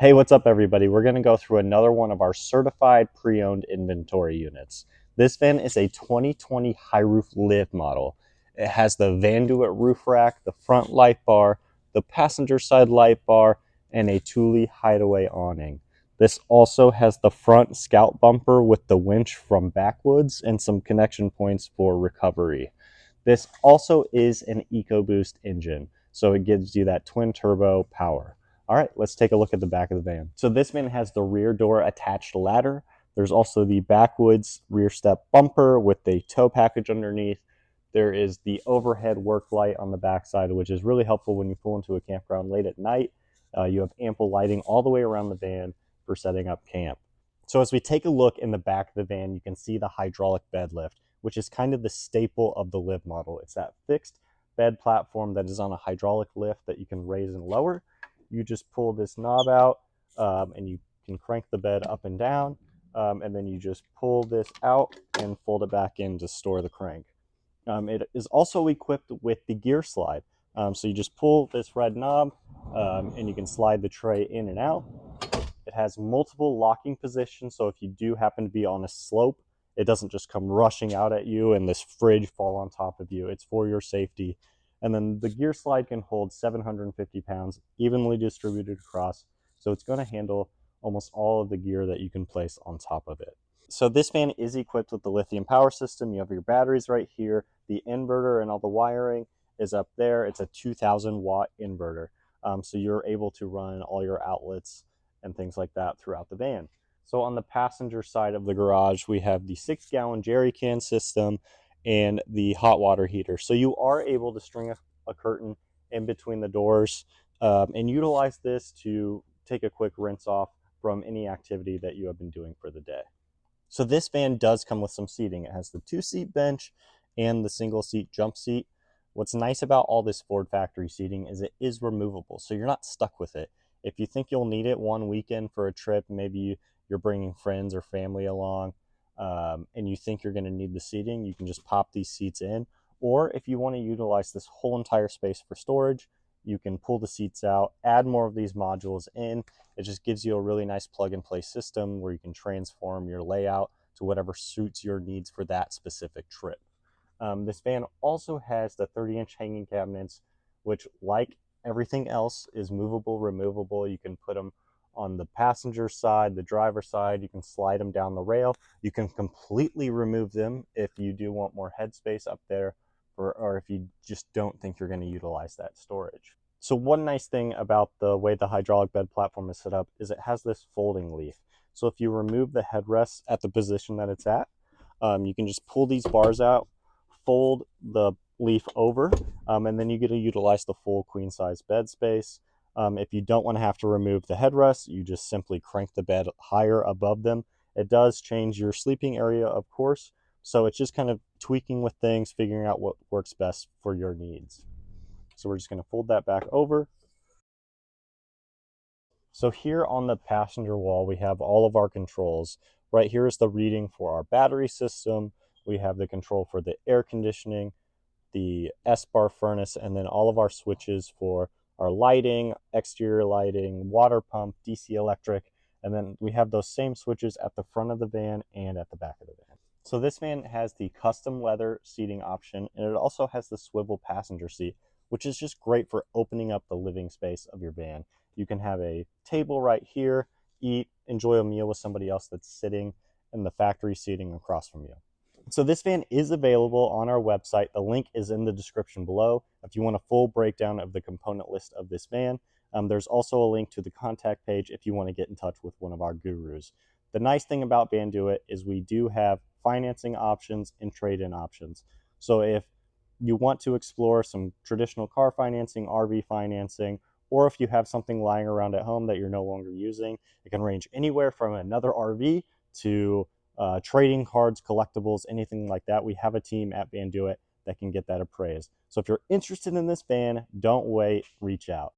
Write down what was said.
Hey, what's up everybody? We're going to go through another one of our certified pre-owned inventory units. This van is a 2020 high roof live model. It has the Van Duit roof rack, the front light bar, the passenger side light bar, and a Thule hideaway awning. This also has the front scout bumper with the winch from backwoods and some connection points for recovery. This also is an EcoBoost engine, so it gives you that twin turbo power. All right, let's take a look at the back of the van. So this van has the rear door attached ladder. There's also the backwoods rear step bumper with the tow package underneath. There is the overhead work light on the backside, which is really helpful when you pull into a campground late at night. You have ample lighting all the way around the van for setting up camp. So as we take a look in the back of the van, you can see the hydraulic bed lift, which is kind of the staple of the live model. It's that fixed bed platform that is on a hydraulic lift that you can raise and lower. You just pull this knob out and you can crank the bed up and down, and then you just pull this out and fold it back in to store the crank. It is also equipped with the gear slide. So you just pull this red knob and you can slide the tray in and out. It has multiple locking positions, so if you do happen to be on a slope, it doesn't just come rushing out at you and this fridge fall on top of you. It's for your safety. And then the gear slide can hold 750 pounds, evenly distributed across, so it's going to handle almost all of the gear that you can place on top of it. So this van is equipped with the lithium power system. You have your batteries right here. The inverter and all the wiring is up there. It's a 2000 watt inverter. So you're able to run all your outlets and things like that throughout the van. So on the passenger side of the garage, we have the 6-gallon jerry can system and the hot water heater. So you are able to string a curtain in between the doors and utilize this to take a quick rinse off from any activity that you have been doing for the day. So this van does come with some seating. It has the 2-seat bench and the single seat jump seat. What's nice about all this Ford factory seating is it is removable, so you're not stuck with it. If you think you'll need it one weekend for a trip, maybe you're bringing friends or family along, and you think you're going to need the seating, you can just pop these seats in. Or if you want to utilize this whole entire space for storage, you can pull the seats out, add more of these modules in. It just gives you a really nice plug and play system where you can transform your layout to whatever suits your needs for that specific trip. This van also has the 30-inch hanging cabinets, which, like everything else, is movable, removable. You can put them on the passenger side, the driver side. You can slide them down the rail. You can completely remove them if you do want more headspace up there, or if you just don't think you're going to utilize that storage. So one nice thing about the way the hydraulic bed platform is set up is it has this folding leaf. So if you remove the headrest at the position that it's at, you can just pull these bars out, fold the leaf over, and then you get to utilize the full queen size bed space. If you don't want to have to remove the headrest, you just simply crank the bed higher above them. It does change your sleeping area, of course, so it's just kind of tweaking with things, figuring out what works best for your needs. So we're just going to fold that back over. So here on the passenger wall, we have all of our controls. Right here is the reading for our battery system. We have the control for the air conditioning, the S-bar furnace, and then all of our switches for our lighting, exterior lighting, water pump, DC electric, and then we have those same switches at the front of the van and at the back of the van. So this van has the custom leather seating option, and it also has the swivel passenger seat, which is just great for opening up the living space of your van. You can have a table right here, eat, enjoy a meal with somebody else that's sitting in the factory seating across from you. So this van is available on our website. The link is in the description below. If you want a full breakdown of the component list of this van, there's also a link to the contact page if you want to get in touch with one of our gurus. The nice thing about Van Duit is we do have financing options and trade-in options. So if you want to explore some traditional car financing, RV financing, or if you have something lying around at home that you're no longer using, it can range anywhere from another RV to trading cards, collectibles, anything like that. We have a team at Van Duit that can get that appraised. So if you're interested in this van, don't wait, reach out.